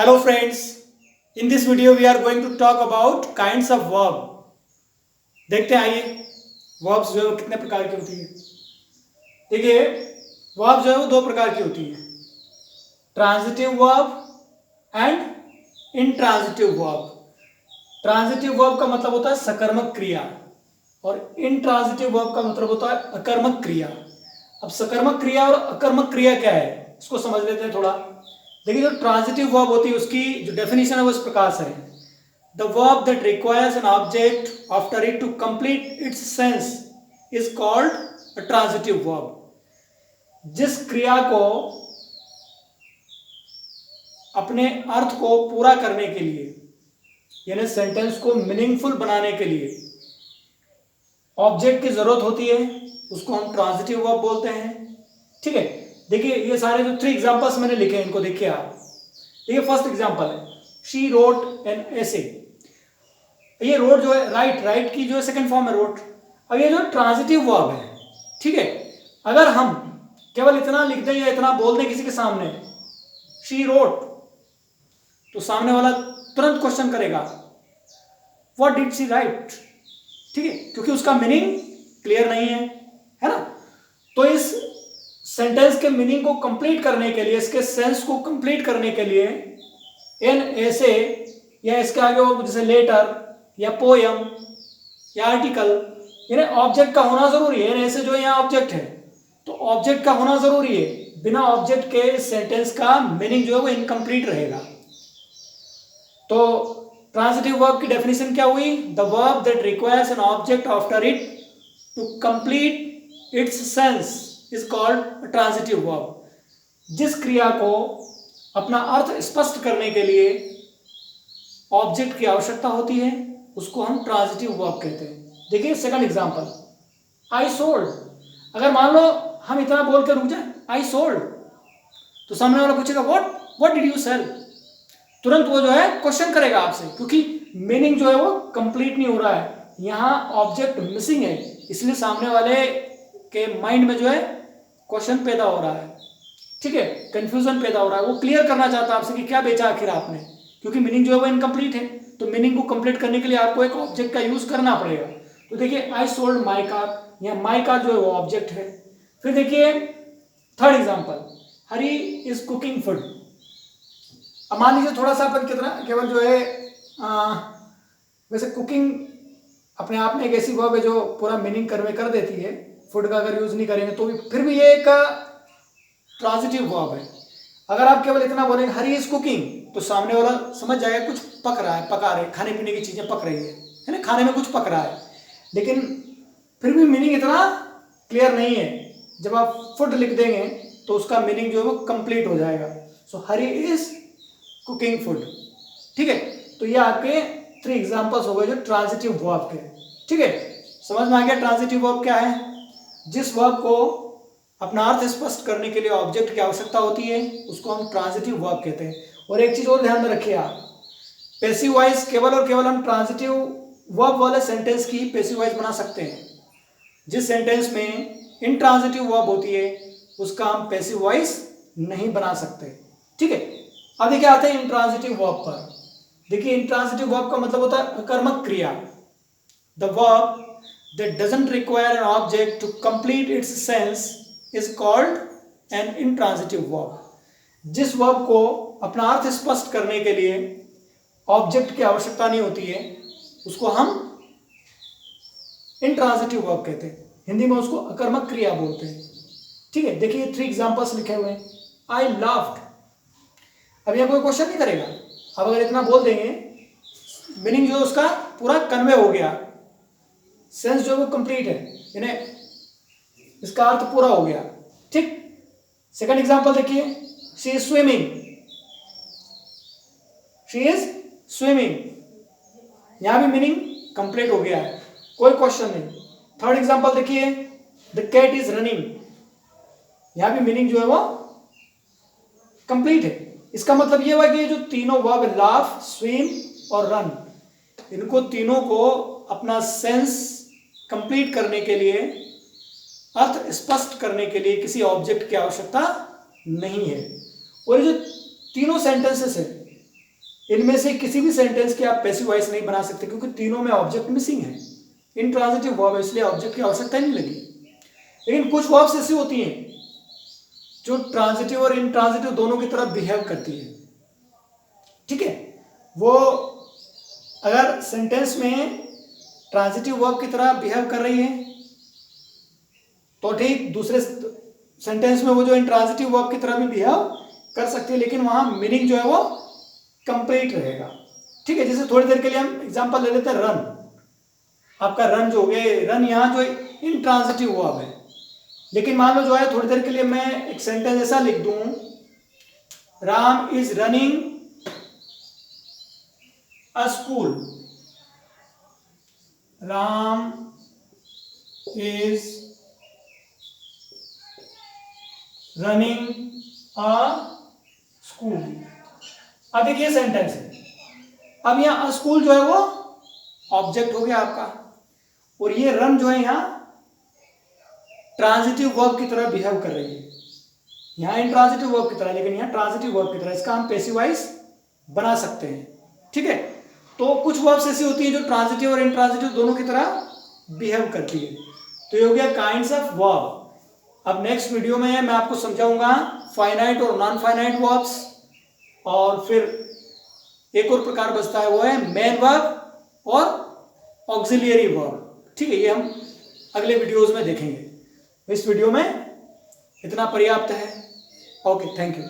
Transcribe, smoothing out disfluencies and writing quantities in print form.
Hello friends, in this video we are going to talk about kinds of verb. देखते हैं आइए verbs जो है वो कितने प्रकार की होती है। देखिए verb जो है वो दो प्रकार की होती है, transitive verb and intransitive verb। Transitive verb का मतलब होता है सकर्मक क्रिया और इंट्रांजिटिव verb का मतलब होता है अकर्मक क्रिया। अब सकर्मक क्रिया और अकर्मक क्रिया क्या है इसको समझ लेते हैं थोड़ा। देखिए जो ट्रांजिटिव वर्ब होती है उसकी जो डेफिनेशन है वो इस प्रकार से है, the verb that requires an object after it to complete its sense is called a transitive verb. जिस क्रिया को अपने अर्थ को पूरा करने के लिए यानी सेंटेंस को मीनिंगफुल बनाने के लिए ऑब्जेक्ट की जरूरत होती है उसको हम ट्रांजिटिव वर्ब बोलते हैं। ठीक है, देखिए ये सारे जो 3 एग्जांपल्स मैंने लिखे हैं इनको देखिए आप। देखिए फर्स्ट एग्जांपल है शी रोट एन एसे। ये रोट जो है राइट की जो है सेकंड फॉर्म है रोट। अब ये जो ट्रांजिटिव वर्ब है, ठीक है, अगर हम केवल इतना लिख दें या इतना बोल दें किसी के सामने शी रोट, तो सामने वाला तुरंत क्वेश्चन करेगा व्हाट डिड शी राइट। ठीक है, क्योंकि उसका मीनिंग क्लियर नहीं है ना। तो इस सेंटेंस के मीनिंग को कंप्लीट करने के लिए, इसके सेंस को कंप्लीट करने के लिए एन ऐसे या इसके आगे वो जैसे लेटर या पोयम या आर्टिकल यानी ऑब्जेक्ट का होना जरूरी है। एन ऐसे जो यहाँ ऑब्जेक्ट है तो ऑब्जेक्ट का होना जरूरी है, बिना ऑब्जेक्ट के सेंटेंस का मीनिंग जो है वो इनकम्प्लीट रहेगा। तो ट्रांजिटिव वर्ब की डेफिनेशन क्या हुई, the verb that requires an object after it to complete its sense is called transitive verb. जिस क्रिया को अपना अर्थ स्पष्ट करने के लिए ऑब्जेक्ट की आवश्यकता होती है उसको हम ट्रांजिटिव वर्ब कहते हैं। देखिए सेकंड एग्जांपल, आई सोल्ड। अगर मान लो हम इतना बोल कर रुक जाए आई सोल्ड, तो सामने वाला पूछेगा व्हाट डिड यू सेल। तुरंत वो जो है क्वेश्चन करेगा आपसे, क्योंकि मीनिंग जो है वो कंप्लीट नहीं हो रहा है, यहाँ ऑब्जेक्ट मिसिंग है, इसलिए सामने वाले के माइंड में जो है क्वेश्चन पैदा हो रहा है। ठीक है, कंफ्यूजन पैदा हो रहा है, वो क्लियर करना चाहता है आपसे कि क्या बेचा आखिर आपने, क्योंकि मीनिंग जो है वो इनकम्प्लीट है। तो मीनिंग को कंप्लीट करने के लिए आपको एक ऑब्जेक्ट का यूज करना पड़ेगा। तो देखिए आई सोल्ड माई कार, या माई कार जो है वो ऑब्जेक्ट है। फिर देखिए third example, Hari is cooking food. अब मान लीजिए थोड़ा सा अपन कितना केवल जो है वैसे कुकिंग अपने आप में एक ऐसी वर्ब है जो पूरा मीनिंग कन्वे कर देती है, फूड का अगर यूज नहीं करेंगे तो भी फिर भी ये एक ट्रांजिटिव वर्ब है। अगर आप केवल इतना बोलेंगे हरी इज कुकिंग, तो सामने वाला समझ जाएगा कुछ पक रहा है, पका रहे, खाने पीने की चीजें पक रही है ना, खाने में कुछ पक रहा है, लेकिन फिर भी मीनिंग इतना क्लियर नहीं है। जब आप फूड लिख देंगे तो उसका मीनिंग जो है वो कंप्लीट हो जाएगा। सो हरी इज कुकिंग फूड। ठीक है, तो ये आपके 3 एग्जांपल्स हो गए जो ट्रांजिटिव वर्ब के। ठीक है, समझ में आ गया ट्रांजिटिव वर्ब क्या है। जिस वर्ब को अपना अर्थ स्पष्ट करने के लिए ऑब्जेक्ट की आवश्यकता होती है उसको हम ट्रांजिटिव वर्ब कहते हैं। और एक चीज और ध्यान में रखिए आप, पैसिव वॉइस केवल और केवल हम ट्रांजिटिव वर्ब वाले सेंटेंस की पैसिव वॉइस बना सकते हैं। जिस सेंटेंस में इंट्रांजिटिव वर्ब होती है उसका हम पैसिव वॉइस नहीं बना सकते। ठीक है, अब देखिए आते हैं इंट्रांजिटिव वर्ब पर। देखिए इंट्रांजिटिव वर्ब का मतलब होता है अकर्मक क्रिया। The verb that doesn't require an object to complete its sense is called an intransitive verb। जिस वर्ब को अपना अर्थ स्पष्ट करने के लिए ऑब्जेक्ट की आवश्यकता नहीं होती है उसको हम इंट्रांजिटिव वर्ब कहते हैं, हिंदी में उसको अकर्मक क्रिया बोलते हैं। ठीक है, देखिए 3 एग्जांपल्स लिखे हुए हैं, आई लाफ्ड। अब यह कोई क्वेश्चन नहीं करेगा, अब अगर इतना बोल देंगे मीनिंग जो उसका पूरा कन्वे हो गया, सेंस जो वो कंप्लीट है, यानी इसका अर्थ पूरा हो गया। ठीक, सेकंड एग्जांपल देखिए, she is swimming. She is swimming, यहां भी मीनिंग कंप्लीट हो गया है, कोई क्वेश्चन नहीं। थर्ड एग्जांपल देखिए, द कैट इज रनिंग, यहां भी मीनिंग जो है वो कंप्लीट है। इसका मतलब ये हुआ कि जो तीनों वर्ब लाफ, स्विम और रन, इनको तीनों को अपना सेंस कंप्लीट करने के लिए, अर्थ स्पष्ट करने के लिए किसी ऑब्जेक्ट की आवश्यकता नहीं है। और ये जो तीनों सेंटेंसेस है इनमें से किसी भी सेंटेंस के आप पैसिव वॉइस नहीं बना सकते क्योंकि तीनों में ऑब्जेक्ट मिसिंग है, इंट्रांजिटिव वर्ब है, इसलिए ऑब्जेक्ट की आवश्यकता नहीं लगी। लेकिन कुछ वर्ब्स ऐसी होती हैं जो ट्रांजिटिव और इंट्रांजिटिव दोनों की तरह बिहेव करती है, ठीक है। वो अगर सेंटेंस में ट्रांजिटिव वर्ब की तरह बिहेव कर रही है तो ठीक, दूसरे सेंटेंस में वो जो इंट्रांजिटिव वर्ब की तरह भी बिहेव कर सकती है, लेकिन वहां मीनिंग जो है वो कंप्लीट रहेगा, ठीक है। जैसे थोड़ी देर के लिए हम एग्जांपल ले लेते हैं, रन। आपका रन जो हो गया, रन यहाँ जो इंट्रांजिटिव वर्ब है, लेकिन मान लो जो है थोड़ी देर के लिए मैं एक सेंटेंस ऐसा लिख दूं, Ram is running a school, Ram is running a school. अब देखिए सेंटेंस है, अब यहां स्कूल जो है वो ऑब्जेक्ट हो गया आपका, और ये रन जो है यहां ट्रांजिटिव वर्ब की तरह बिहेव कर रही है, यहां इंट्रांजिटिव वर्ब की तरह, लेकिन यहां ट्रांजिटिव वर्ब की तरह। इसका हम पैसिव वॉइस बना सकते हैं, ठीक है। तो कुछ वर्ब्स ऐसी होती है जो ट्रांजिटिव और इंट्रांजिटिव दोनों की तरह बिहेव करती है। तो ये हो गया काइंड्स ऑफ वर्ब। अब नेक्स्ट वीडियो में मैं आपको समझाऊंगा फाइनाइट और नॉन फाइनाइट वर्ब्स, और फिर एक और प्रकार बचता है वो है मेन वर्ब और ऑक्सिलियरी वर्ब, ठीक है। ये हम अगले वीडियोस में देखेंगे। इस वीडियो में इतना पर्याप्त है। Okay, thank you.